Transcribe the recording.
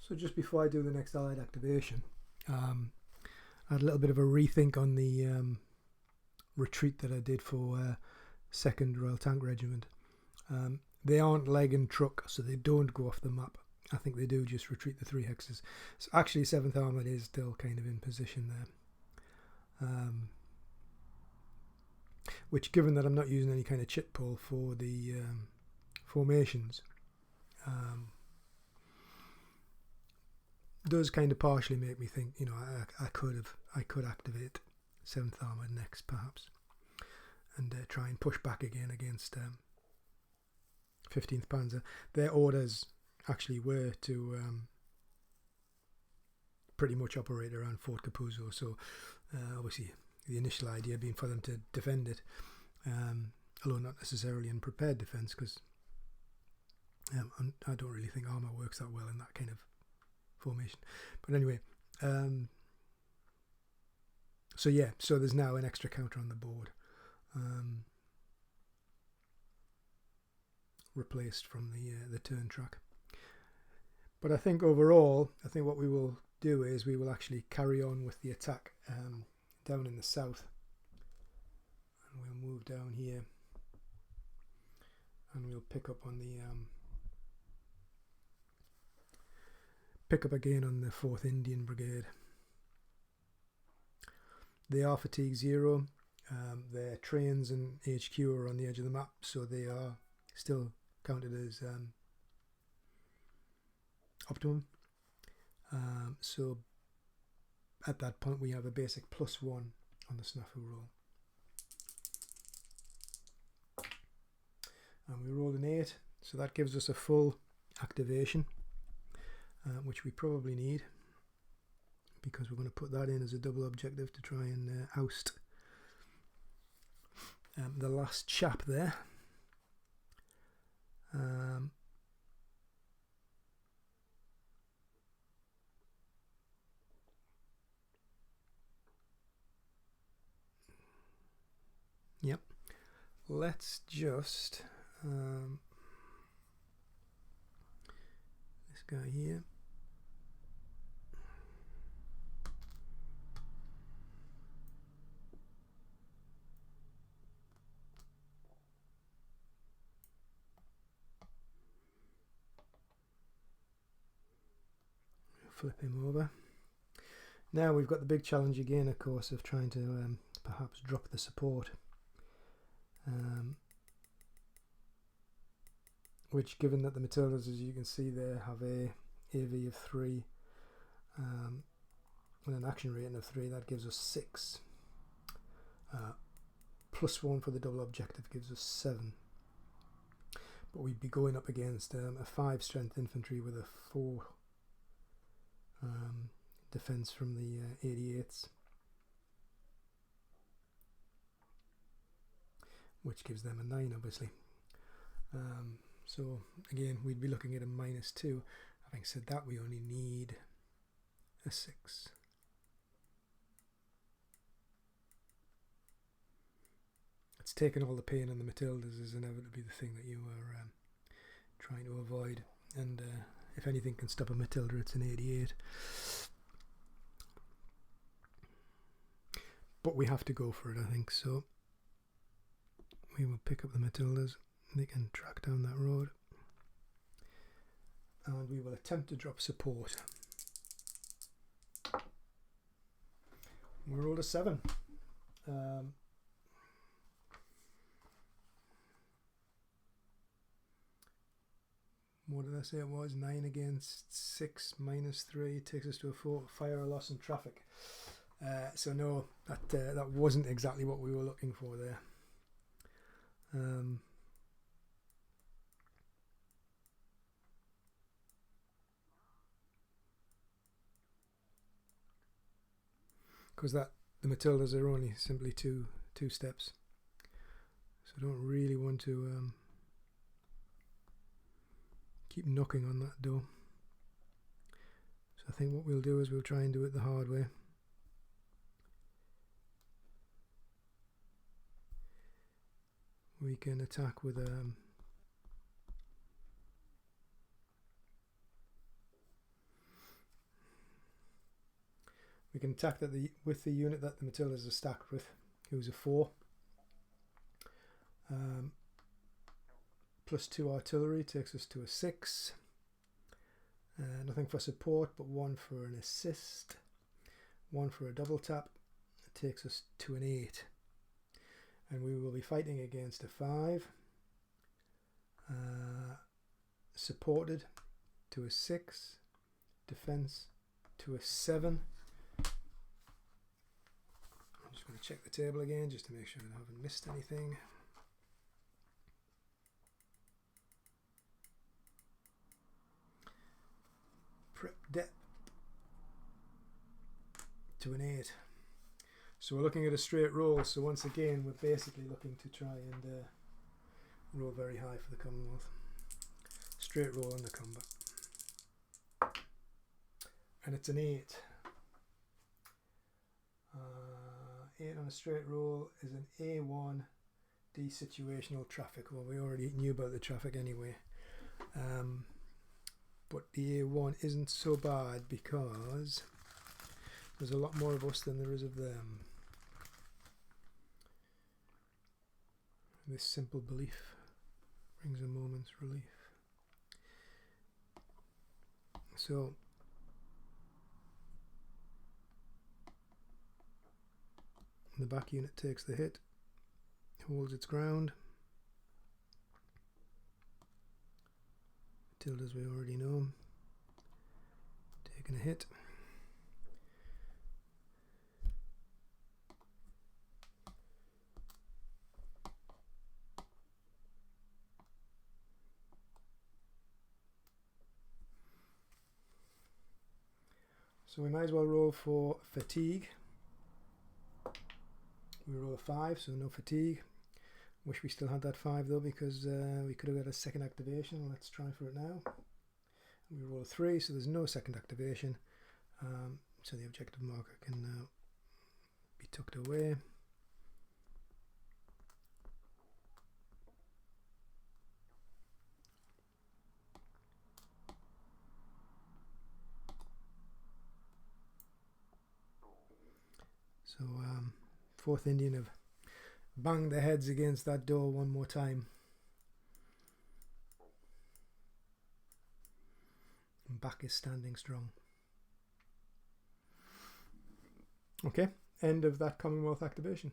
So just before I do the next allied activation, I had a little bit of a rethink on the retreat that I did for 2nd Royal Tank Regiment. They aren't leg and truck, so they don't go off the map. I think they do just retreat the 3 hexes. So actually 7th Armoured is still kind of in position there. Which, given that I'm not using any kind of chit pull for the formations, does kind of partially make me think, you know, I could activate 7th Armoured next perhaps, and try and push back again against 15th Panzer. Their orders actually were to pretty much operate around Fort Capuzzo, so obviously the initial idea being for them to defend it, although not necessarily in prepared defence, because I don't really think armour works that well in that kind of formation. But anyway, so yeah, so there's now an extra counter on the board, replaced from the turn track. But I think overall, I think what we will do is we will actually carry on with the attack down in the south, and we'll move down here, and we'll pick up on the pick up again on the 4th Indian Brigade. They are fatigue 0. Their trains and HQ are on the edge of the map, so they are still counted as optimum. So at that point we have a basic +1 on the snafu roll, and we rolled an 8, so that gives us a full activation, which we probably need, because we're going to put that in as a double objective to try and oust the last chap there. Yep, let's just this guy here, flip him over. Now we've got the big challenge again, of course, of trying to perhaps drop the support, which, given that the Matildas, as you can see there, have a AV of 3 and an action rating of 3, that gives us 6. +1 for the double objective gives us 7. But we'd be going up against a 5 strength infantry with a 4 defense from the 88s, which gives them a 9, obviously. So again, we'd be looking at a -2. Having said that, we only need a 6. It's taken all the pain on the Matildas is inevitably the thing that you are trying to avoid, and if anything can stop a Matilda, it's an 88. But we have to go for it, I think, so we will pick up the Matildas. They can track down that road, and we will attempt to drop support. We rolled a 7. What did I say it was? 9 against 6 -3 takes us to a 4. Fire, a loss, and traffic. So no, that wasn't exactly what we were looking for there. Because the Matildas are only simply two steps, so I don't really want to keep knocking on that door. So I think what we'll do is we'll try and do it the hard way. We can attack with a... We can attack that with the unit that the Matildas are stacked with, who's a 4. +2 artillery takes us to a 6. Nothing for support, but 1 for an assist. 1 for a double tap. It takes us to an 8. And we will be fighting against a 5. Supported to a 6. Defense to a 7. I'm just going to check the table again just to make sure I haven't missed anything. Prep depth to an 8. So we're looking at a straight roll. So once again, we're basically looking to try and roll very high for the Commonwealth. Straight roll in the combat. And it's an 8. 8 on a straight roll is an A1 desituational traffic. Well, we already knew about the traffic anyway. But the A1 isn't so bad because there's a lot more of us than there is of them. This simple belief brings a moment's relief. So the back unit takes the hit, holds its ground. Matildas we already know, taking a hit. So we might as well roll for fatigue. We roll a 5, so no fatigue. Wish we still had that 5 though, because we could have got a second activation. Let's try for it now. We roll a 3, so there's no second activation. So the objective marker can now be tucked away. So 4th Indian have banged their heads against that door one more time. And back is standing strong. Okay, end of that Commonwealth activation.